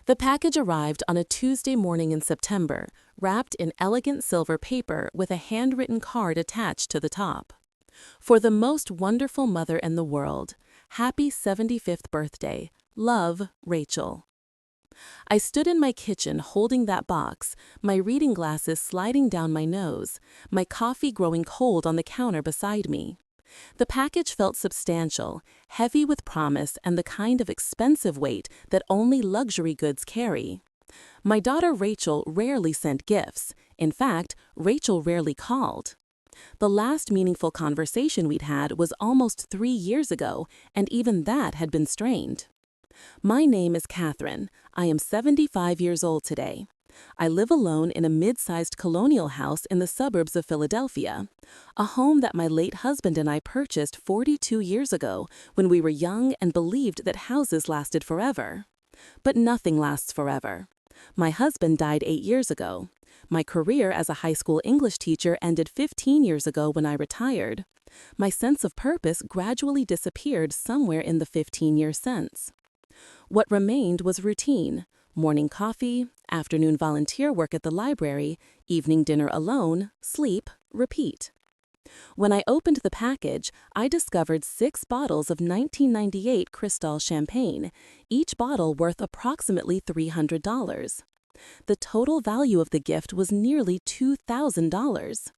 The package arrived on a Tuesday morning in September, wrapped in elegant silver paper with a handwritten card attached to the top. For the most wonderful mother in the world, happy 75th birthday. Love, Rachel. I stood in my kitchen holding that box, my reading glasses sliding down my nose, my coffee growing cold on the counter beside me. The package felt substantial, heavy with promise and the kind of expensive weight that only luxury goods carry. My daughter Rachel rarely sent gifts. In fact, Rachel rarely called. The last meaningful conversation we'd had was almost 3 years ago, and even that had been strained. My name is Catherine. I am 75 years old today. I live alone in a mid-sized colonial house in the suburbs of Philadelphia, a home that my late husband and I purchased 42 years ago when we were young and believed that houses lasted forever. But nothing lasts forever. My husband died 8 years ago. My career as a high school English teacher ended 15 years ago when I retired. My sense of purpose gradually disappeared somewhere in the 15 years since. What remained was routine: morning coffee, afternoon volunteer work at the library, evening dinner alone, sleep, repeat. When I opened the package, I discovered 6 bottles of 1998 Cristal champagne, each bottle worth approximately $300. The total value of the gift was nearly $2,000.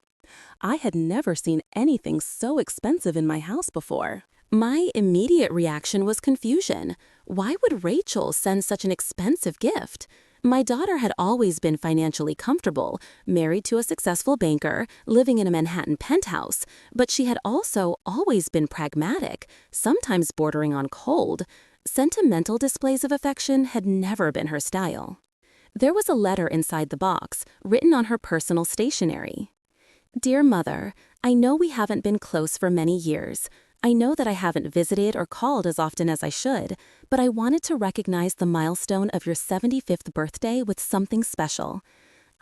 I had never seen anything so expensive in my house before. My immediate reaction was confusion. Why would Rachel send such an expensive gift? My daughter had always been financially comfortable, married to a successful banker, living in a Manhattan penthouse, but she had also always been pragmatic, sometimes bordering on cold. Sentimental displays of affection had never been her style. There was a letter inside the box, written on her personal stationery. Dear Mother, I know we haven't been close for many years. I know that I haven't visited or called as often as I should, but I wanted to recognize the milestone of your 75th birthday with something special.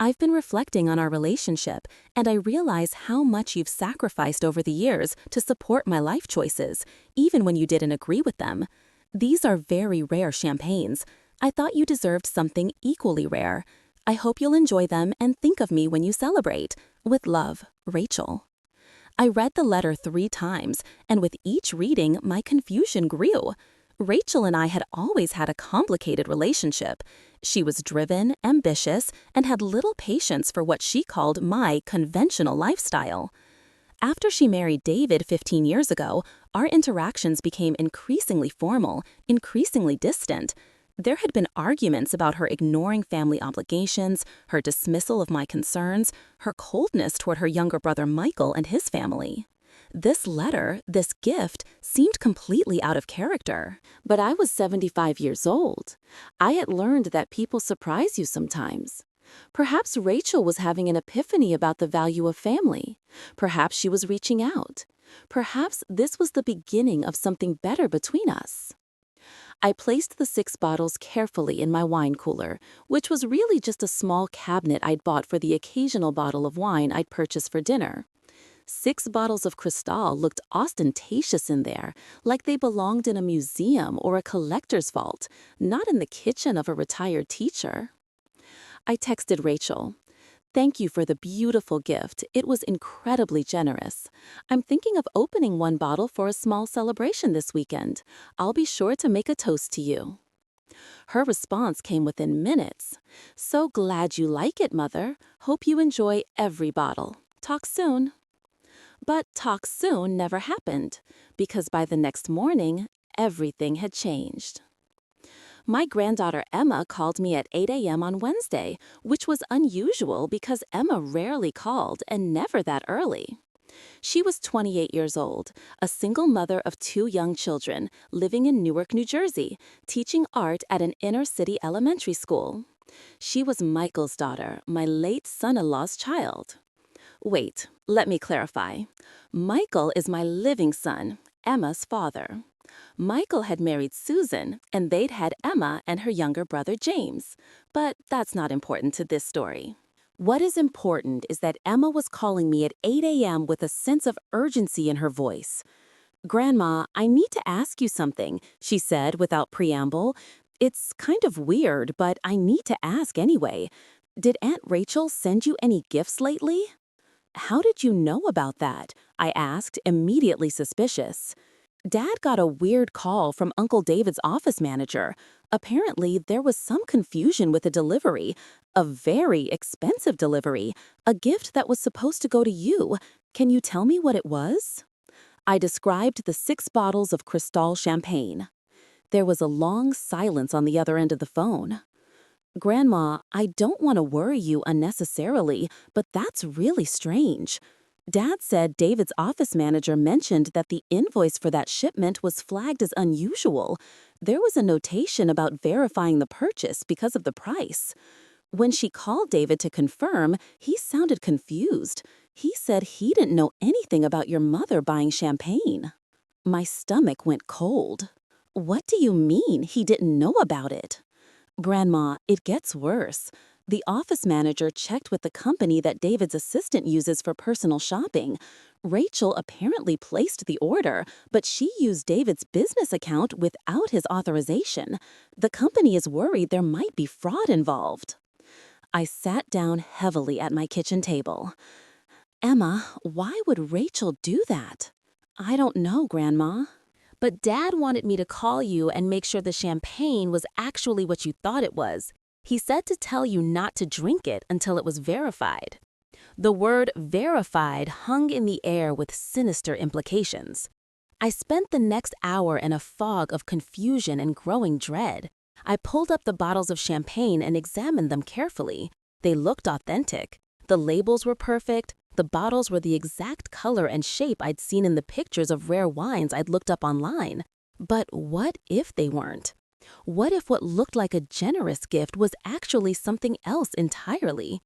I've been reflecting on our relationship, and I realize how much you've sacrificed over the years to support my life choices, even when you didn't agree with them. These are very rare champagnes. I thought you deserved something equally rare. I hope you'll enjoy them and think of me when you celebrate. With love, Rachel. I read the letter 3 times, and with each reading, my confusion grew. Rachel and I had always had a complicated relationship. She was driven, ambitious, and had little patience for what she called my conventional lifestyle. After she married David 15 years ago, our interactions became increasingly formal, increasingly distant. There had been arguments about her ignoring family obligations, her dismissal of my concerns, her coldness toward her younger brother Michael and his family. This letter, this gift, seemed completely out of character. But I was 75 years old. I had learned that people surprise you sometimes. Perhaps Rachel was having an epiphany about the value of family. Perhaps she was reaching out. Perhaps this was the beginning of something better between us. I placed the 6 bottles carefully in my wine cooler, which was really just a small cabinet I'd bought for the occasional bottle of wine I'd purchased for dinner. 6 bottles of Cristal looked ostentatious in there, like they belonged in a museum or a collector's vault, not in the kitchen of a retired teacher. I texted Rachel. Thank you for the beautiful gift. It was incredibly generous. I'm thinking of opening 1 bottle for a small celebration this weekend. I'll be sure to make a toast to you. Her response came within minutes. So glad you like it, Mother. Hope you enjoy every bottle. Talk soon. But talk soon never happened, because by the next morning, everything had changed. My granddaughter Emma called me at 8 a.m. on Wednesday, which was unusual because Emma rarely called and never that early. She was 28 years old, a single mother of 2 young children, living in Newark, New Jersey, teaching art at an inner-city elementary school. She was Michael's daughter, my late son-in-law's child. Wait, let me clarify. Michael is my living son, Emma's father. Michael had married Susan, and they'd had Emma and her younger brother James. But that's not important to this story. What is important is that Emma was calling me at 8 a.m. with a sense of urgency in her voice. "Grandma, I need to ask you something," she said without preamble. It's kind of weird, but I need to ask anyway. Did Aunt Rachel send you any gifts lately? How did you know about that? I asked, immediately suspicious. Dad got a weird call from Uncle David's office manager. Apparently, there was some confusion with a delivery, a very expensive delivery, a gift that was supposed to go to you. Can you tell me what it was? I described the 6 bottles of Cristal champagne. There was a long silence on the other end of the phone. Grandma, I don't want to worry you unnecessarily, but that's really strange. Dad said David's office manager mentioned that the invoice for that shipment was flagged as unusual. There was a notation about verifying the purchase because of the price. When she called David to confirm, he sounded confused. He said he didn't know anything about your mother buying champagne. My stomach went cold. What do you mean he didn't know about it? Grandma, it gets worse. The office manager checked with the company that David's assistant uses for personal shopping. Rachel apparently placed the order, but she used David's business account without his authorization. The company is worried there might be fraud involved. I sat down heavily at my kitchen table. Emma, why would Rachel do that? I don't know, Grandma. But Dad wanted me to call you and make sure the champagne was actually what you thought it was. He said to tell you not to drink it until it was verified. The word verified hung in the air with sinister implications. I spent the next hour in a fog of confusion and growing dread. I pulled up the bottles of champagne and examined them carefully. They looked authentic. The labels were perfect. The bottles were the exact color and shape I'd seen in the pictures of rare wines I'd looked up online. But what if they weren't? What if what looked like a generous gift was actually something else entirely?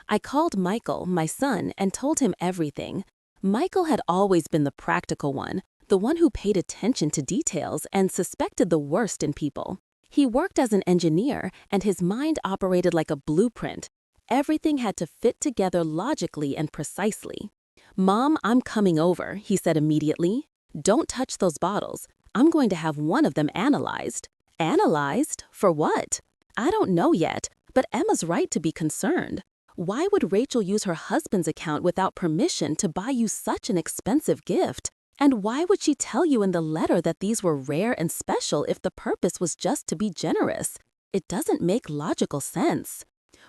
I called Michael, my son, and told him everything. Michael had always been the practical one, the one who paid attention to details and suspected the worst in people. He worked as an engineer, and his mind operated like a blueprint. Everything had to fit together logically and precisely. "Mom, I'm coming over," he said immediately. "Don't touch those bottles. I'm going to have one of them analyzed." Analyzed? For what? I don't know yet, but Emma's right to be concerned. Why would Rachel use her husband's account without permission to buy you such an expensive gift? And why would she tell you in the letter that these were rare and special if the purpose was just to be generous? It doesn't make logical sense.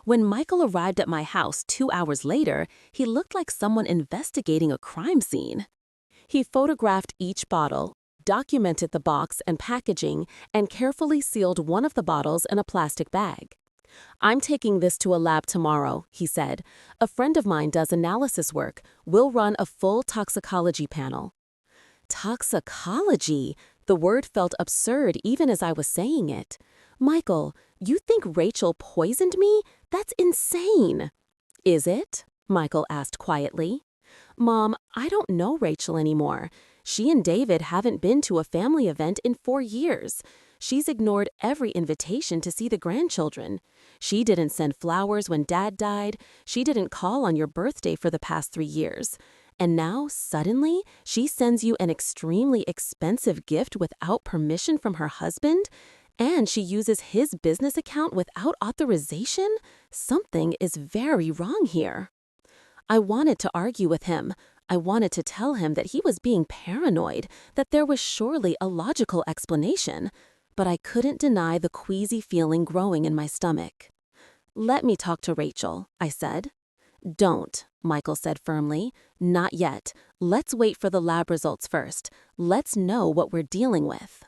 When Michael arrived at my house 2 hours later, he looked like someone investigating a crime scene. He photographed each bottle, documented the box and packaging, and carefully sealed one of the bottles in a plastic bag. "I'm taking this to a lab tomorrow," he said. "A friend of mine does analysis work. We'll run a full toxicology panel." Toxicology? The word felt absurd even as I was saying it. "Michael, you think Rachel poisoned me? That's insane." "Is it?" Michael asked quietly. "Mom, I don't know Rachel anymore. She and David haven't been to a family event in 4 years. She's ignored every invitation to see the grandchildren. She didn't send flowers when Dad died. She didn't call on your birthday for the past 3 years. And now, suddenly, she sends you an extremely expensive gift without permission from her husband? And she uses his business account without authorization? Something is very wrong here." I wanted to argue with him. I wanted to tell him that he was being paranoid, that there was surely a logical explanation. But I couldn't deny the queasy feeling growing in my stomach. "Let me talk to Rachel," I said. "Don't," Michael said firmly. "Not yet. Let's wait for the lab results first. Let's know what we're dealing with."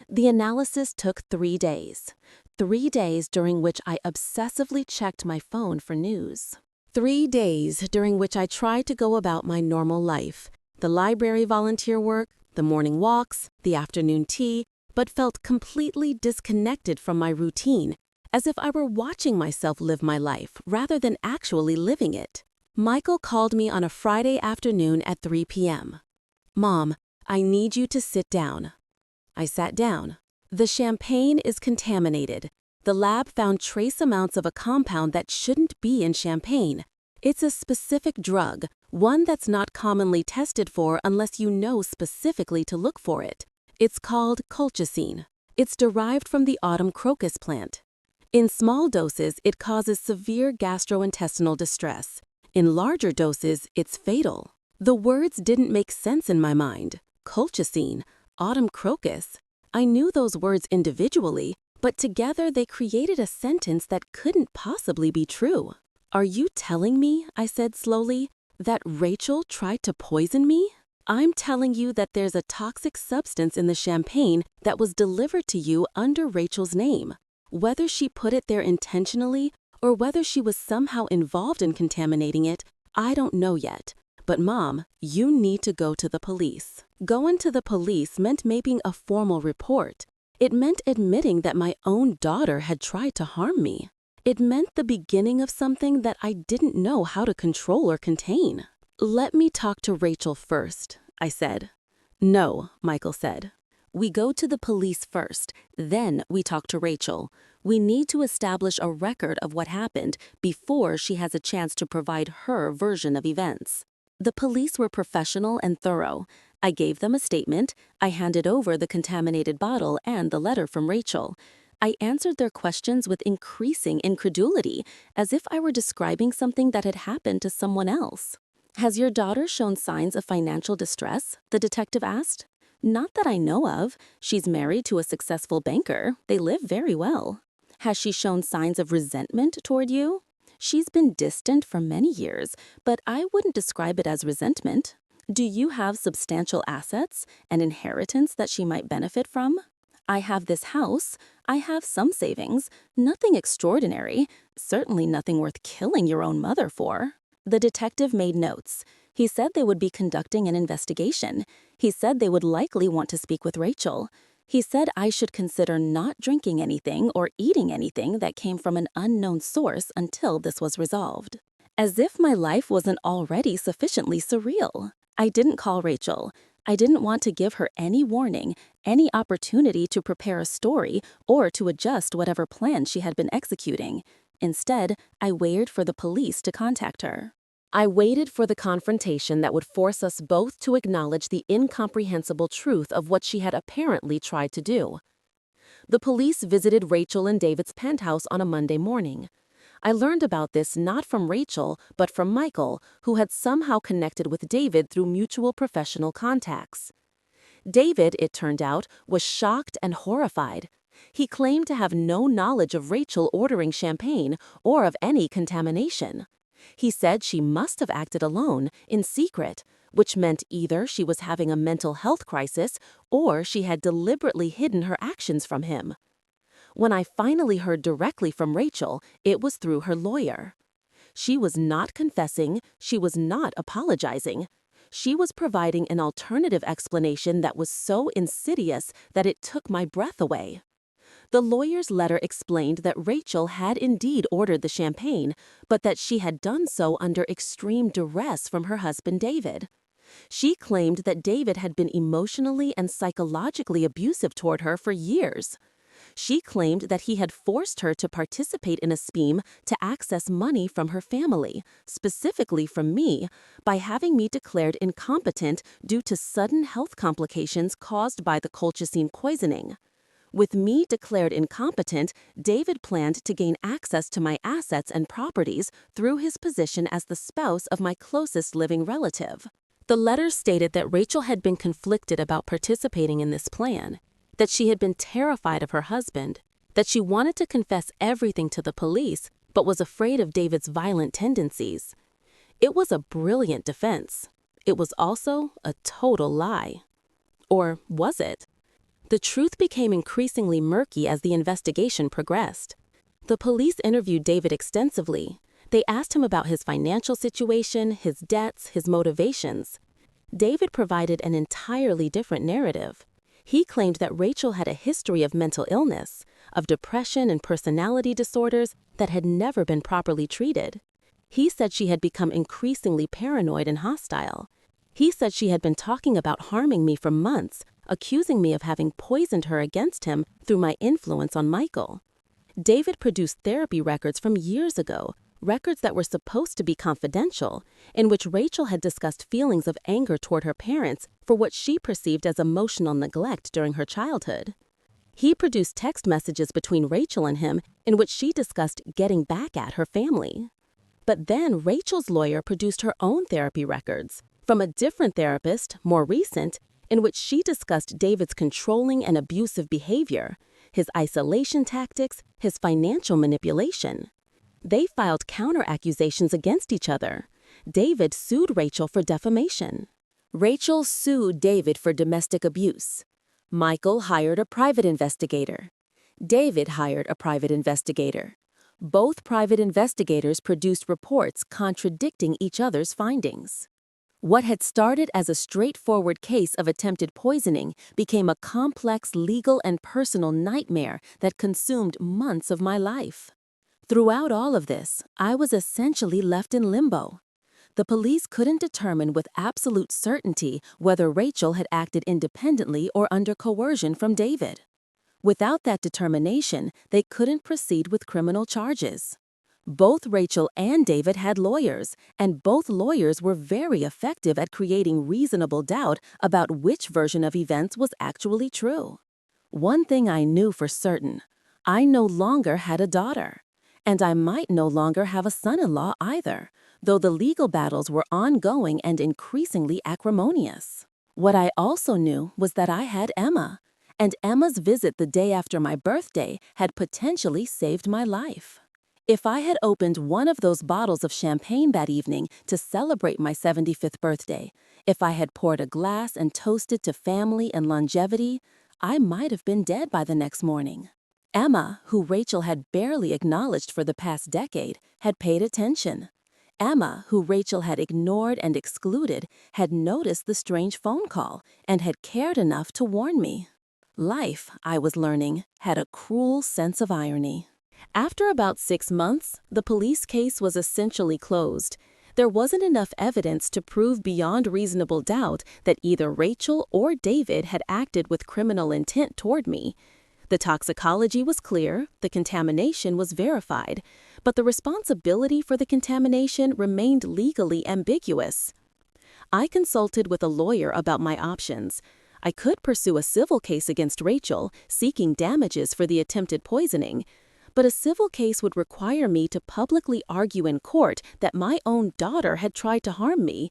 The analysis took 3 days. 3 days during which I obsessively checked my phone for news. 3 days during which I tried to go about my normal life, the library volunteer work, the morning walks, the afternoon tea, but felt completely disconnected from my routine, as if I were watching myself live my life rather than actually living it. Michael called me on a Friday afternoon at 3 p.m. "Mom, I need you to sit down." I sat down. "The champagne is contaminated. The lab found trace amounts of a compound that shouldn't be in champagne. It's a specific drug, one that's not commonly tested for unless you know specifically to look for it. It's called colchicine. It's derived from the autumn crocus plant. In small doses, it causes severe gastrointestinal distress. In larger doses, it's fatal. The words didn't make sense in my mind. Colchicine, autumn crocus. I knew those words individually, but together they created a sentence that couldn't possibly be true. "Are you telling me," I said slowly, "that Rachel tried to poison me?" "I'm telling you that there's a toxic substance in the champagne that was delivered to you under Rachel's name. Whether she put it there intentionally or whether she was somehow involved in contaminating it, I don't know yet. But Mom, you need to go to the police." Going to the police meant making a formal report. It meant admitting that my own daughter had tried to harm me. It meant the beginning of something that I didn't know how to control or contain. "Let me talk to Rachel first," I said. "No," Michael said. "We go to the police first, then we talk to Rachel. We need to establish a record of what happened before she has a chance to provide her version of events." The police were professional and thorough. I gave them a statement. I handed over the contaminated bottle and the letter from Rachel. I answered their questions with increasing incredulity, as if I were describing something that had happened to someone else. "Has your daughter shown signs of financial distress?" the detective asked. "Not that I know of. She's married to a successful banker. They live very well." "Has she shown signs of resentment toward you?" "She's been distant for many years, but I wouldn't describe it as resentment." "Do you have substantial assets, an inheritance that she might benefit from?" "I have this house. I have some savings. Nothing extraordinary. Certainly nothing worth killing your own mother for." The detective made notes. He said they would be conducting an investigation. He said they would likely want to speak with Rachel. He said I should consider not drinking anything or eating anything that came from an unknown source until this was resolved. As if my life wasn't already sufficiently surreal. I didn't call Rachel. I didn't want to give her any warning, any opportunity to prepare a story or to adjust whatever plan she had been executing. Instead, I waited for the police to contact her. I waited for the confrontation that would force us both to acknowledge the incomprehensible truth of what she had apparently tried to do. The police visited Rachel and David's penthouse on a Monday morning. I learned about this not from Rachel, but from Michael, who had somehow connected with David through mutual professional contacts. David, it turned out, was shocked and horrified. He claimed to have no knowledge of Rachel ordering champagne or of any contamination. He said she must have acted alone, in secret, which meant either she was having a mental health crisis or she had deliberately hidden her actions from him. When I finally heard directly from Rachel, it was through her lawyer. She was not confessing, she was not apologizing. She was providing an alternative explanation that was so insidious that it took my breath away. The lawyer's letter explained that Rachel had indeed ordered the champagne, but that she had done so under extreme duress from her husband David. She claimed that David had been emotionally and psychologically abusive toward her for years. She claimed that he had forced her to participate in a scheme to access money from her family, specifically from me, by having me declared incompetent due to sudden health complications caused by the colchicine poisoning. With me declared incompetent, David planned to gain access to my assets and properties through his position as the spouse of my closest living relative. The letter stated that Rachel had been conflicted about participating in this plan, that she had been terrified of her husband, that she wanted to confess everything to the police, but was afraid of David's violent tendencies. It was a brilliant defense. It was also a total lie. Or was it? The truth became increasingly murky as the investigation progressed. The police interviewed David extensively. They asked him about his financial situation, his debts, his motivations. David provided an entirely different narrative. He claimed that Rachel had a history of mental illness, of depression and personality disorders that had never been properly treated. He said she had become increasingly paranoid and hostile. He said she had been talking about harming me for months, accusing me of having poisoned her against him through my influence on Michael. David produced therapy records from years ago, records that were supposed to be confidential, in which Rachel had discussed feelings of anger toward her parents for what she perceived as emotional neglect during her childhood. He produced text messages between Rachel and him in which she discussed getting back at her family. But then Rachel's lawyer produced her own therapy records from a different therapist, more recent, in which she discussed David's controlling and abusive behavior, his isolation tactics, his financial manipulation. They filed counter-accusations against each other. David sued Rachel for defamation. Rachel sued David for domestic abuse. Michael hired a private investigator. David hired a private investigator. Both private investigators produced reports contradicting each other's findings. What had started as a straightforward case of attempted poisoning became a complex legal and personal nightmare that consumed months of my life. Throughout all of this, I was essentially left in limbo. The police couldn't determine with absolute certainty whether Rachel had acted independently or under coercion from David. Without that determination, they couldn't proceed with criminal charges. Both Rachel and David had lawyers, and both lawyers were very effective at creating reasonable doubt about which version of events was actually true. One thing I knew for certain: I no longer had a daughter, and I might no longer have a son-in-law either, though the legal battles were ongoing and increasingly acrimonious. What I also knew was that I had Emma, and Emma's visit the day after my birthday had potentially saved my life. If I had opened one of those bottles of champagne that evening to celebrate my 75th birthday, if I had poured a glass and toasted to family and longevity, I might have been dead by the next morning. Emma, who Rachel had barely acknowledged for the past decade, had paid attention. Emma, who Rachel had ignored and excluded, had noticed the strange phone call and had cared enough to warn me. Life, I was learning, had a cruel sense of irony. After about 6 months, the police case was essentially closed. There wasn't enough evidence to prove beyond reasonable doubt that either Rachel or David had acted with criminal intent toward me. The toxicology was clear, the contamination was verified, but the responsibility for the contamination remained legally ambiguous. I consulted with a lawyer about my options. I could pursue a civil case against Rachel, seeking damages for the attempted poisoning, but a civil case would require me to publicly argue in court that my own daughter had tried to harm me.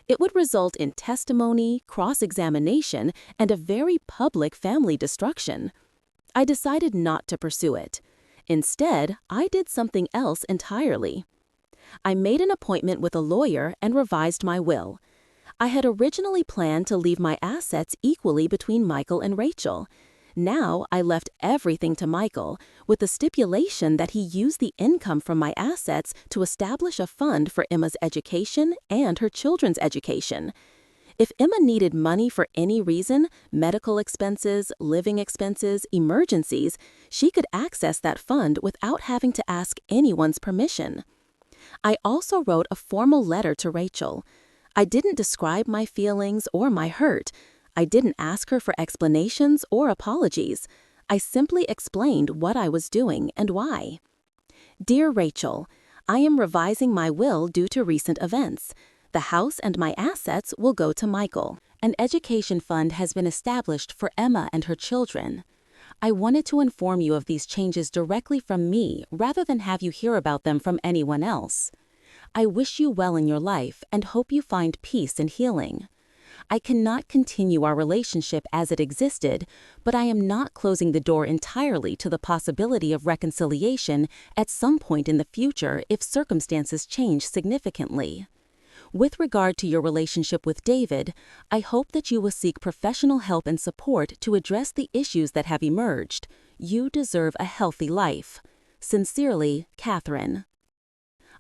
It would result in testimony, cross-examination, and a very public family destruction. I decided not to pursue it. Instead, I did something else entirely. I made an appointment with a lawyer and revised my will. I had originally planned to leave my assets equally between Michael and Rachel. Now I left everything to Michael, with the stipulation that he use the income from my assets to establish a fund for Emma's education and her children's education. If Emma needed money for any reason, medical expenses, living expenses, emergencies, she could access that fund without having to ask anyone's permission. I also wrote a formal letter to Rachel. I didn't describe my feelings or my hurt. I didn't ask her for explanations or apologies. I simply explained what I was doing and why. Dear Rachel, I am revising my will due to recent events. The house and my assets will go to Michael. An education fund has been established for Emma and her children. I wanted to inform you of these changes directly from me rather than have you hear about them from anyone else. I wish you well in your life and hope you find peace and healing. I cannot continue our relationship as it existed, but I am not closing the door entirely to the possibility of reconciliation at some point in the future if circumstances change significantly. With regard to your relationship with David, I hope that you will seek professional help and support to address the issues that have emerged. You deserve a healthy life. Sincerely, Catherine.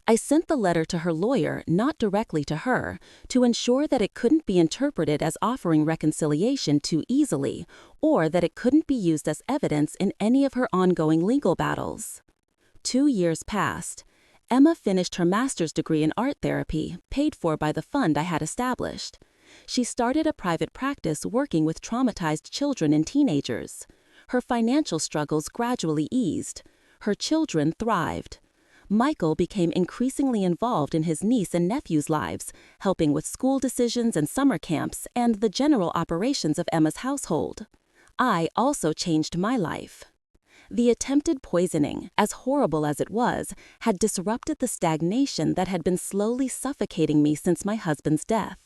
I sent the letter to her lawyer, not directly to her, to ensure that it couldn't be interpreted as offering reconciliation too easily, or that it couldn't be used as evidence in any of her ongoing legal battles. 2 years passed. Emma finished her master's degree in art therapy, paid for by the fund I had established. She started a private practice working with traumatized children and teenagers. Her financial struggles gradually eased. Her children thrived. Michael became increasingly involved in his niece and nephew's lives, helping with school decisions and summer camps and the general operations of Emma's household. I also changed my life. The attempted poisoning, as horrible as it was, had disrupted the stagnation that had been slowly suffocating me since my husband's death.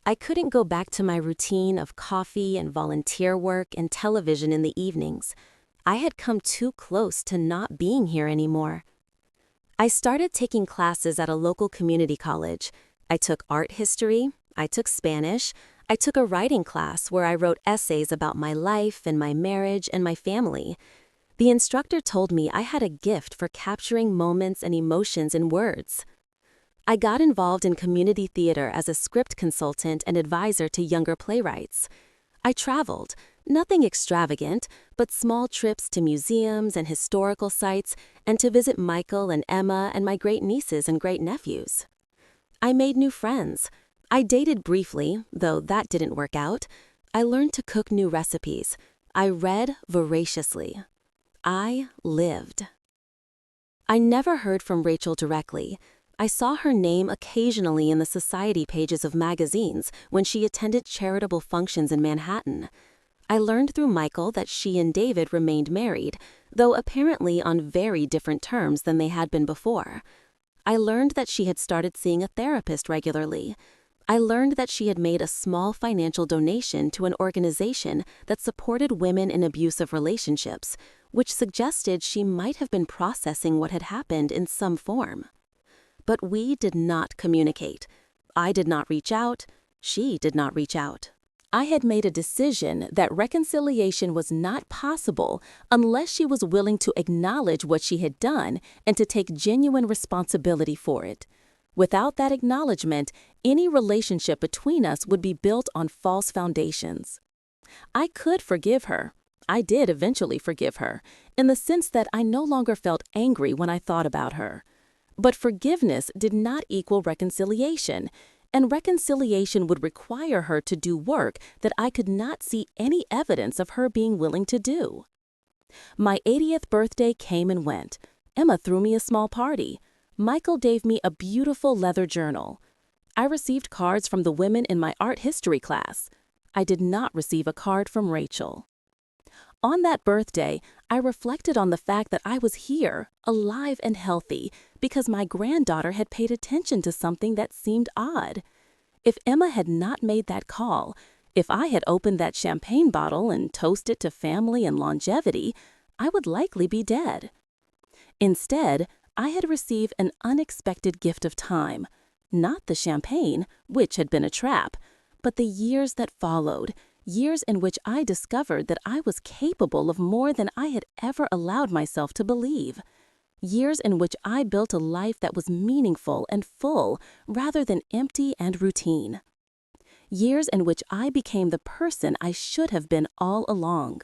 I couldn't go back to my routine of coffee and volunteer work and television in the evenings. I had come too close to not being here anymore. I started taking classes at a local community college. I took art history, I took Spanish, I took a writing class where I wrote essays about my life and my marriage and my family. The instructor told me I had a gift for capturing moments and emotions in words. I got involved in community theater as a script consultant and advisor to younger playwrights. I traveled, nothing extravagant, but small trips to museums and historical sites and to visit Michael and Emma and my great-nieces and great-nephews. I made new friends. I dated briefly, though that didn't work out. I learned to cook new recipes. I read voraciously. I lived. I never heard from Rachel directly. I saw her name occasionally in the society pages of magazines when she attended charitable functions in Manhattan. I learned through Michael that she and David remained married, though apparently on very different terms than they had been before. I learned that she had started seeing a therapist regularly. I learned that she had made a small financial donation to an organization that supported women in abusive relationships, which suggested she might have been processing what had happened in some form. But we did not communicate. I did not reach out. She did not reach out. I had made a decision that reconciliation was not possible unless she was willing to acknowledge what she had done and to take genuine responsibility for it. Without that acknowledgement, any relationship between us would be built on false foundations. I could forgive her. I did eventually forgive her, in the sense that I no longer felt angry when I thought about her. But forgiveness did not equal reconciliation, and reconciliation would require her to do work that I could not see any evidence of her being willing to do. My 80th birthday came and went. Emma threw me a small party. Michael gave me a beautiful leather journal. I received cards from the women in my art history class. I did not receive a card from Rachel. On that birthday, I reflected on the fact that I was here, alive and healthy, because my granddaughter had paid attention to something that seemed odd. If Emma had not made that call, if I had opened that champagne bottle and toasted to family and longevity, I would likely be dead. Instead, I had received an unexpected gift of time, not the champagne, which had been a trap, but the years that followed, years in which I discovered that I was capable of more than I had ever allowed myself to believe. Years in which I built a life that was meaningful and full rather than empty and routine. Years in which I became the person I should have been all along.